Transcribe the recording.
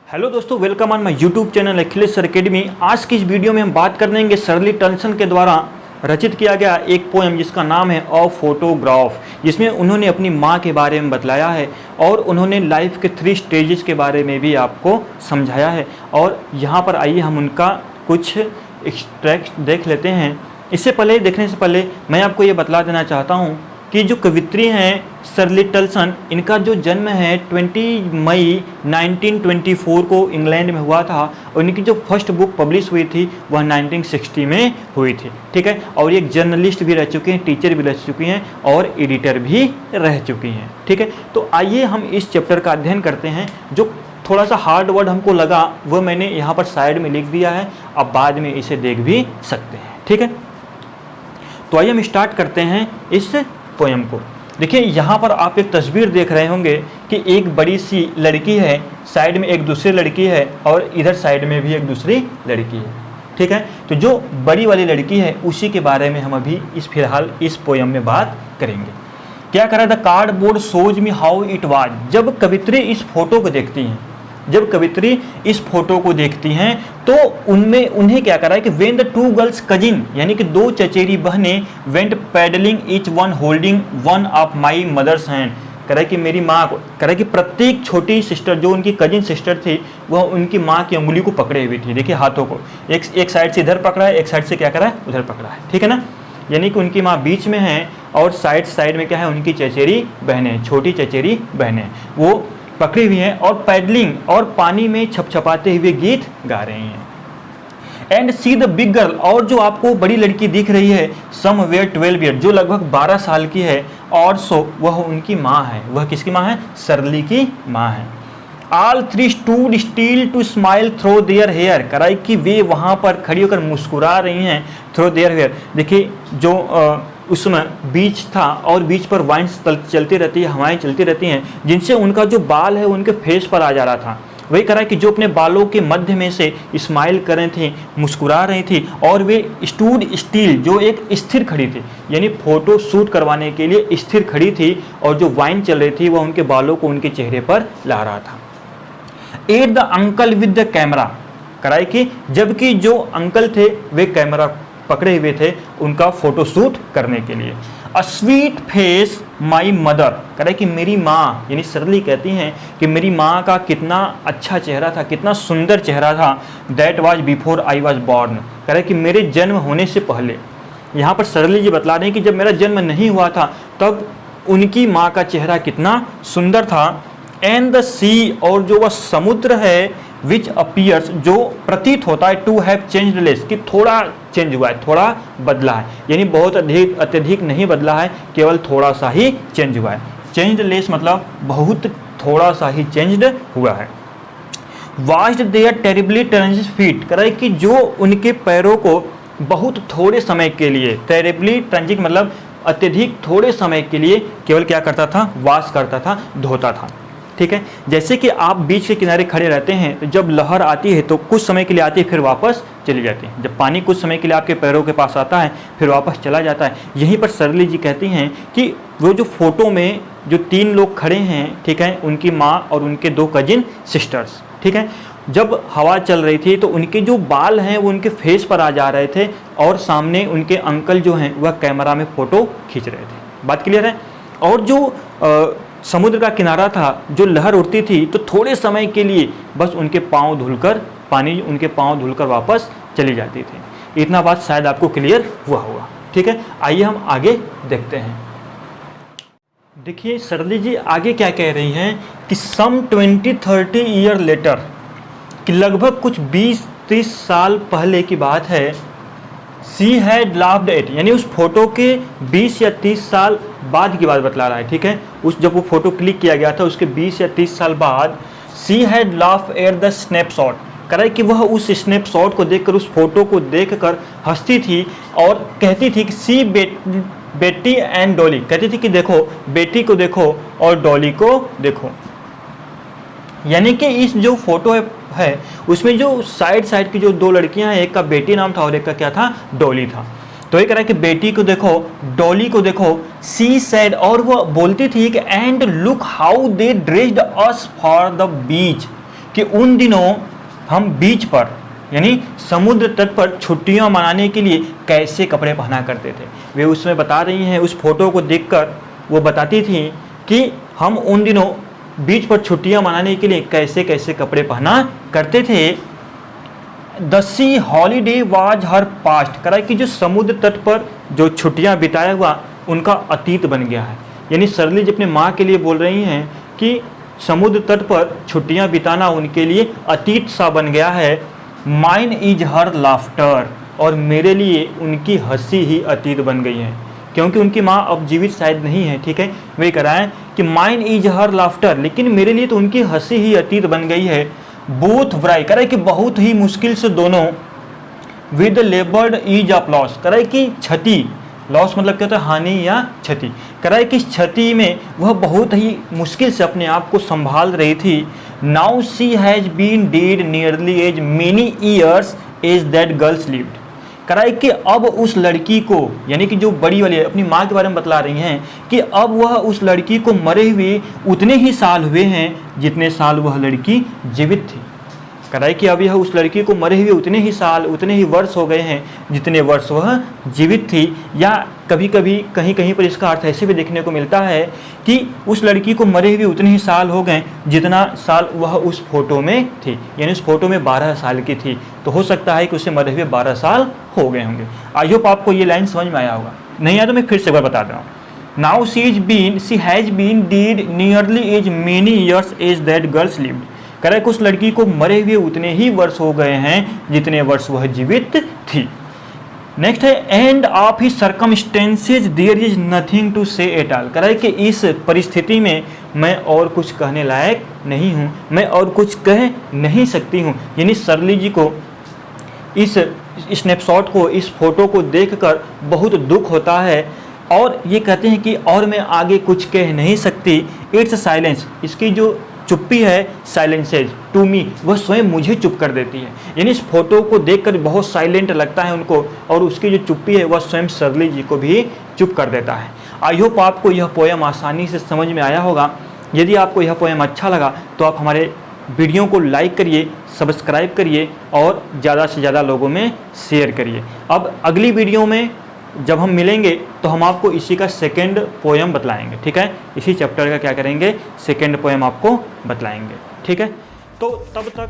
Hello दोस्तों, welcome on my YouTube channel Akhilesh sir academy. आज की इस वीडियो में हम बात करेंगे शर्ली टंसन के द्वारा रचित किया गया एक पोएम जिसका नाम है अ फोटोग्राफ, जिसमें उन्होंने अपनी माँ के बारे में बतलाया है और उन्होंने लाइफ के 3 स्टेजेस के बारे में भी आपको समझाया है। और यहाँ पर आइए हम उनका कुछ एक्सट्रैक्ट देख लेते हैं। इससे पहले देखने से पहले मैं आपको ये बतला देना चाहता हूँ कि जो कवित्री हैं शर्ली टंसन, इनका जो जन्म है 20 मई 1924 को इंग्लैंड में हुआ था और इनकी जो फर्स्ट बुक पब्लिश हुई थी वह 1960 में हुई थी। ठीक है, और एक जर्नलिस्ट भी रह चुकी हैं, टीचर भी रह चुकी हैं और एडिटर भी रह चुकी हैं। ठीक है, तो आइए हम इस चैप्टर का अध्ययन करते हैं। जो थोड़ा सा हार्ड वर्ड हमको लगा वह मैंने यहाँ पर साइड में लिख दिया है, आप बाद में इसे देख भी सकते हैं। ठीक है, तो आइए हम स्टार्ट करते हैं इस पोएम को। देखिए यहाँ पर आप एक तस्वीर देख रहे होंगे कि एक बड़ी सी लड़की है, साइड में एक दूसरी लड़की है और इधर साइड में भी एक दूसरी लड़की है। ठीक है, तो जो बड़ी वाली लड़की है उसी के बारे में हम अभी फिलहाल इस पोएम में बात करेंगे। क्या करा, the cardboard shows me how it was. जब कवित्री इस फोटो को देखती हैं, जब कवित्री इस फोटो को देखती हैं तो उन्हें क्या करा है कि वेन द 2 गर्ल्स कजिन, यानी कि 2 चचेरी बहनें went paddling each one holding one of my mother's hand, करा कि मेरी माँ को, करा कि प्रत्येक छोटी सिस्टर जो उनकी कजिन सिस्टर थी वह उनकी माँ की उंगली को पकड़े हुई थी। देखिए हाथों को एक साइड से इधर पकड़ा है, एक साइड से क्या करा है उधर पकड़ा है। ठीक है ना, यानी कि उनकी माँ बीच में है और साइड में क्या है उनकी चचेरी बहनें, छोटी चचेरी बहनें वो पकड़ी हुई हैं और पैडलिंग और पानी में छपछपाते हुए गीत गा रही हैं। And see the big girl, और जो आपको बड़ी लड़की दिख रही है समवेयर 12 ईयर, जो लगभग 12 साल की है, और सो वह उनकी माँ है। वह किसकी माँ है? शर्ली की माँ है। All 3 stood still to smile through their hair, कराई कि वे वहाँ पर खड़ी होकर मुस्कुरा रही हैं through their hair। देखिए जो उसमें बीच था और बीच पर वाइंस चलती रहती है, हवाएं चलती रहती हैं जिनसे उनका जो बाल है उनके फेस पर आ जा रहा था। वही करा कि जो अपने बालों के मध्य में से स्माइल कर रही थी, मुस्कुरा रही थी, और वे स्टूड स्टिल, जो एक स्थिर खड़ी थी, यानी फोटो शूट करवाने के लिए स्थिर खड़ी थी, और जो वाइन चल रही थी वह उनके बालों को उनके चेहरे पर ला रहा था। At the uncle with the camera, कराई कि जबकि जो अंकल थे वे कैमरा पकड़े हुए थे उनका फोटो शूट करने के लिए। A sweet face my mother, करे कि मेरी माँ, यानी शर्ली कहती हैं कि मेरी माँ का कितना अच्छा चेहरा था, कितना सुंदर चेहरा था। That was before I was born, करे कि मेरे जन्म होने से पहले। यहाँ पर शर्ली जी बतला रहे हैं कि जब मेरा जन्म नहीं हुआ था तब उनकी माँ का चेहरा कितना सुंदर था। एंड द सी, और जो वह समुद्र है, विच अपीयर्स, जो प्रतीत होता है, टू हैव चेंज्ड लेस, कि थोड़ा चेंज हुआ है, थोड़ा बदला है, यानी बहुत अत्यधिक नहीं बदला है, केवल थोड़ा सा ही चेंज हुआ है। चेंज्ड लेस मतलब बहुत थोड़ा सा ही चेंज्ड हुआ है। Watched their terribly transit feet, करे कि जो उनके पैरों को बहुत थोड़े समय के लिए, टेरिबली ट्रांजिट मतलब अत्यधिक थोड़े समय के लिए केवल क्या करता था, वॉश करता था, धोता था। ठीक है, जैसे कि आप बीच के किनारे खड़े रहते हैं तो जब लहर आती है तो कुछ समय के लिए आती है फिर वापस चली जाती है। जब पानी कुछ समय के लिए आपके पैरों के पास आता है फिर वापस चला जाता है। यहीं पर शर्ली जी कहती हैं कि वो जो फोटो में जो 3 लोग खड़े हैं, ठीक है, उनकी माँ और उनके 2 कजिन सिस्टर्स, ठीक है, जब हवा चल रही थी तो उनके जो बाल हैं वो उनके फेस पर आ जा रहे थे और सामने उनके अंकल जो हैं वह कैमरा में फ़ोटो खींच रहे थे। बात क्लियर है? और जो समुद्र का किनारा था, जो लहर उठती थी तो थोड़े समय के लिए बस उनके पाँव धुलकर, पानी उनके पाँव धुलकर वापस चली जाती थी। इतना बात शायद आपको क्लियर हुआ होगा। ठीक है, आइए हम आगे देखते हैं। देखिए शर्ली जी आगे क्या कह रही हैं कि सम 20-30 ईयर लेटर, कि लगभग कुछ 20-30 साल पहले की बात है। सी हैड लाफ्ड एट, यानी उस फोटो के 20 या 30 साल बाद की बात बतला रहा है। ठीक है, उस जब वो फोटो क्लिक किया गया था उसके 20 या 30 साल बाद, she had laugh at the snapshot, करा कि वह उस स्नैपशॉट को देखकर, उस फोटो को देखकर हंसती थी और कहती थी कि सी बेटी एंड डॉली, कहती थी कि देखो बेटी को देखो और डॉली को देखो। यानी कि इस जो फोटो है उसमें जो साइड की जो 2 लड़कियां हैं, एक का बेटी नाम था और एक का क्या था, डॉली था। तो ये कह रहा है कि बेटी को देखो, डॉली को देखो। सी सेड, और वो बोलती थी कि and look how they dressed us for the beach, कि उन दिनों हम बीच पर यानी समुद्र तट पर छुट्टियां मनाने के लिए कैसे कपड़े पहना करते थे। वे उसमें बता रही हैं, उस फोटो को देखकर वो बताती थी कि हम उन दिनों बीच पर छुट्टियां मनाने के लिए कैसे कैसे कपड़े पहना करते थे। The C holiday was her past, करा कि जो समुद्र तट पर जो छुट्टियां बिताया हुआ उनका अतीत बन गया है। यानी सरली जी अपने माँ के लिए बोल रही हैं कि समुद्र तट पर छुट्टियां बिताना उनके लिए अतीत सा बन गया है। माइन इज हर लाफ्टर, और मेरे लिए उनकी हंसी ही अतीत बन गई है, क्योंकि उनकी माँ अब जीवित शायद नहीं है। ठीक है, वही कह रहा है कि माइन इज हर लाफ्टर, लेकिन मेरे लिए तो उनकी हंसी ही अतीत बन गई है। बोथ व्राई, कह रहा है कि बहुत ही मुश्किल से दोनों, विद लेबर्ड इज ऑफ लॉस, कह रहा है कि क्षति, लॉस मतलब क्या होता है, हानि या क्षति, कह रहा है कि इस क्षति में वह बहुत ही मुश्किल से अपने आप को संभाल रही थी। Now she has been dead nearly as many years as that girls lived, कह रहा है कि अब उस लड़की को, यानी कि जो बड़ी वाली अपनी माँ के बारे में बतला रही हैं कि अब वह उस लड़की को मरे हुए उतने ही साल हुए हैं जितने साल वह लड़की जीवित थी। कह रहा है कि अब यह उस लड़की को मरे हुए उतने ही साल, उतने ही वर्ष हो गए हैं जितने वर्ष वह जीवित थी। या कभी कभी कहीं कहीं पर इसका अर्थ ऐसे भी देखने को मिलता है कि उस लड़की को मरे हुए उतने ही साल हो गए जितना साल वह उस फोटो में थी, यानी उस फोटो में 12 साल की थी, तो हो सकता है कि उसे मरे हुए 12 साल हो गए होंगे। आई होप आपको ये लाइन समझ में आया होगा, नहीं आया तो मैं फिर से एक बार बता दे रहा हूँ। Now she has been dead nearly as many years as that girls lived, कह रहा है कि उस लड़की को मरे हुए उतने ही वर्ष हो गए हैं जितने वर्ष वह जीवित थी। नेक्स्ट है and of he circumstances there is nothing to say at all, कह रहा है कि इस परिस्थिति में मैं और कुछ कहने लायक नहीं हूँ, मैं और कुछ कह नहीं सकती हूँ। यानी सरली जी को इस स्नैपशॉट को, इस फोटो को देखकर बहुत दुख होता है और ये कहते हैं कि और मैं आगे कुछ कह नहीं सकती। इट्स साइलेंस, इसकी जो चुप्पी है, साइलेंसेज टू मी, वह स्वयं मुझे चुप कर देती है। यानी इस फोटो को देखकर बहुत साइलेंट लगता है उनको, और उसकी जो चुप्पी है वह स्वयं सरली जी को भी चुप कर देता है। आई होप आपको यह पोएम आसानी से समझ में आया होगा। यदि आपको यह पोएम अच्छा लगा तो आप हमारे वीडियो को लाइक करिए, सब्सक्राइब करिए और ज़्यादा से ज़्यादा लोगों में शेयर करिए। अब अगली वीडियो में जब हम मिलेंगे तो हम आपको इसी का सेकंड पोएम बतलाएंगे। ठीक है, इसी चैप्टर का क्या करेंगे, सेकंड पोएम आपको बतलाएंगे। ठीक है, तो तब तक